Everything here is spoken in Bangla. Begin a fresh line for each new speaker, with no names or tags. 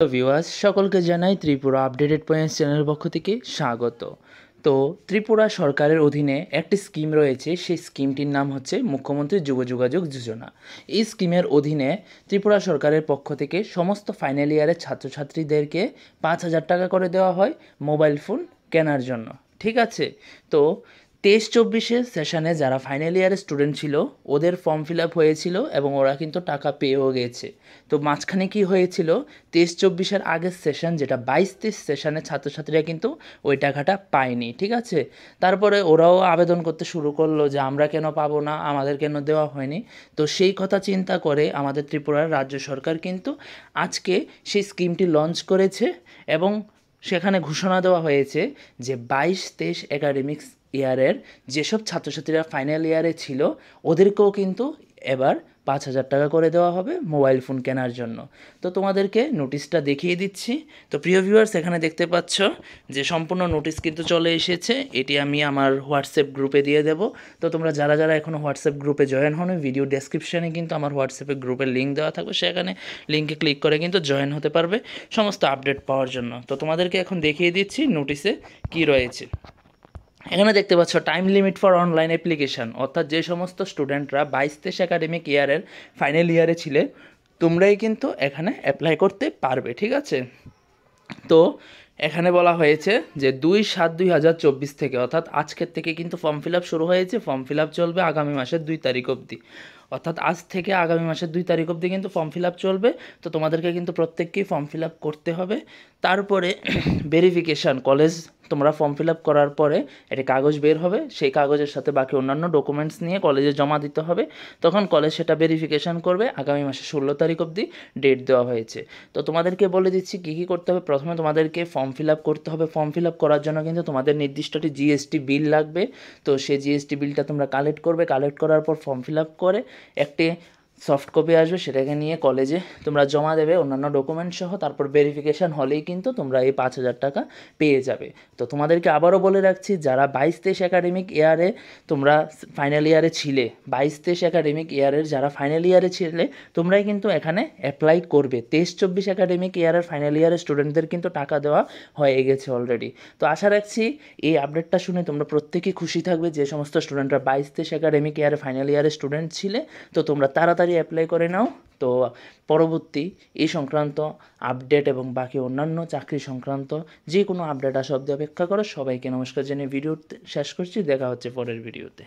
তো ভিউয়ার্স সকলকে জানাই ত্রিপুরা আপডেটেড পয়েন্টস চ্যানেলের পক্ষ থেকে স্বাগত। তো ত্রিপুরা সরকারের অধীনে একটি স্কিম রয়েছে, সেই স্কিমটির নাম হচ্ছে মুখ্যমন্ত্রী যুব যোগাযোগ যোজনা। এই স্কিমের অধীনে ত্রিপুরা সরকারের পক্ষ থেকে সমস্ত ফাইনাল ইয়ারের ছাত্রছাত্রীদেরকে 5,000 টাকা করে দেওয়া হয় মোবাইল ফোন কেনার জন্য। ঠিক আছে, তো 23-24 সেশনে যারা ফাইনাল ইয়ারের স্টুডেন্ট ছিল ওদের ফর্ম ফিল আপ হয়েছিল এবং ওরা কিন্তু টাকা পেয়েও গেছে। তো মাঝখানে কি হয়েছিল, 23-24 আগের সেশন যেটা 22-23 সেশনের ছাত্রছাত্রীরা কিন্তু ওই টাকাটা পায়নি। ঠিক আছে, তারপরে ওরাও আবেদন করতে শুরু করলো যে আমরা কেন পাবো না, আমাদের কেন দেওয়া হয়নি। তো সেই কথা চিন্তা করে আমাদের ত্রিপুরার রাজ্য সরকার কিন্তু আজকে সেই স্কিমটি লঞ্চ করেছে এবং সেখানে ঘোষণা দেওয়া হয়েছে যে 22-23 একাডেমিক্স ইয়ারের যেসব ছাত্রছাত্রীরা ফাইনাল ইয়ারে ছিল ওদেরকেও কিন্তু এবার 5,000 টাকা করে দেওয়া হবে মোবাইল ফোন কেনার জন্য। তো তোমাদেরকে নোটিশটা দেখিয়ে দিচ্ছি। তো প্রিয় ভিউয়ার্স, এখানে দেখতে পাচ্ছ যে সম্পূর্ণ নোটিশ কিন্তু চলে এসেছে। এটি আমি আমার হোয়াটসঅ্যাপ গ্রুপে দিয়ে দেব। তো তোমরা যারা যারা এখনও হোয়াটসঅ্যাপ গ্রুপে জয়েন হন, ভিডিও ডেসক্রিপশানে কিন্তু আমার হোয়াটসঅ্যাপের গ্রুপের লিঙ্ক দেওয়া থাকবে, সেখানে লিঙ্কে ক্লিক করে কিন্তু জয়েন হতে পারবে সমস্ত আপডেট পাওয়ার জন্য। তো তোমাদেরকে এখন দেখিয়ে দিচ্ছি নোটিশে কি রয়েছে। এখানে দেখতে পাচ্ছ time limit for online application, অর্থাৎ যে সমস্ত স্টুডেন্টরা 22-23 একাডেমিক ইয়ারের ফাইনাল ইয়ারে ছিলে তোমরাই কিন্তু এখানে অ্যাপ্লাই করতে পারবে। ঠিক আছে, তো এখানে বলা হয়েছে যে 2/7/2024 থেকে, অর্থাৎ আজকের থেকে কিন্তু ফর্ম ফিল আপ শুরু হয়েছে। ফর্ম ফিল আপ চলবে আগামী মাসের 2 তারিখ অবধি, অর্থাৎ আজ থেকে আগামী মাসের 2 তারিখ অবধি কিন্তু ফর্ম ফিল আপ চলবে। তো তোমাদেরকে কিন্তু প্রত্যেককেই ফর্ম ফিল আপ করতে হবে। তারপরে ভেরিফিকেশান, কলেজ তোমরা ফর্ম ফিল আপ করার পরে একটি কাগজ বের হবে, সেই কাগজের সাথে বাকি অন্যান্য ডকুমেন্টস নিয়ে কলেজে জমা দিতে হবে। তখন কলেজ সেটা ভেরিফিকেশান করবে। আগামী মাসের 16 তারিখ অবধি ডেট দেওয়া হয়েছে। তো তোমাদেরকে বলে দিচ্ছি কী কী করতে হবে। প্রথমে তোমাদেরকে ফর্ম ফিল আপ করতে হবে। ফর্ম ফিল আপ করার জন্য কিন্তু তোমাদের নির্দিষ্ট একটি জিএসটি বিল লাগবে। তো সেই জিএসটি বিলটা তোমরা কালেক্ট করবে। কালেক্ট করার পর ফর্ম ফিল আপ করে একটি সফট কপি আসবে, সেটাকে নিয়ে কলেজে তোমরা জমা দেবে অন্যান্য ডকুমেন্ট সহ। তারপর ভেরিফিকেশান হলেই কিন্তু তোমরা এই 5,000 টাকা পেয়ে যাবে। তো তোমাদেরকে আবারও বলে রাখছি, যারা 22-23 একাডেমিক ইয়ারে তোমরা ফাইনাল ইয়ারে ছিলে, 22-23 একাডেমিক ইয়ারের যারা ফাইনাল ইয়ারে ছিলে তোমরাই কিন্তু এখানে অ্যাপ্লাই করবে। 23-24 একাডেমিক ইয়ারের ফাইনাল ইয়ারের স্টুডেন্টদের কিন্তু টাকা দেওয়া হয়ে গেছে অলরেডি। তো আশা রাখছি এই আপডেটটা শুনে তোমরা প্রত্যেকেই খুশি থাকবে। যে সমস্ত স্টুডেন্টরা 22-23 একাডেমিক ইয়ারে ফাইনাল ইয়ারের স্টুডেন্ট ছিলে, তো তোমরা তাড়াতাড়ি অ্যাপ্লাই করে নাও। তো পরবর্তী এই সংক্রান্ত আপডেট এবং বাকি অন্যান্য চাকরি সংক্রান্ত যে কোনো আপডেট আসা অবধি অপেক্ষা করো। সবাইকে নমস্কার জানিয়ে ভিডিও শেষ করছি। দেখা হচ্ছে পরের ভিডিওতে।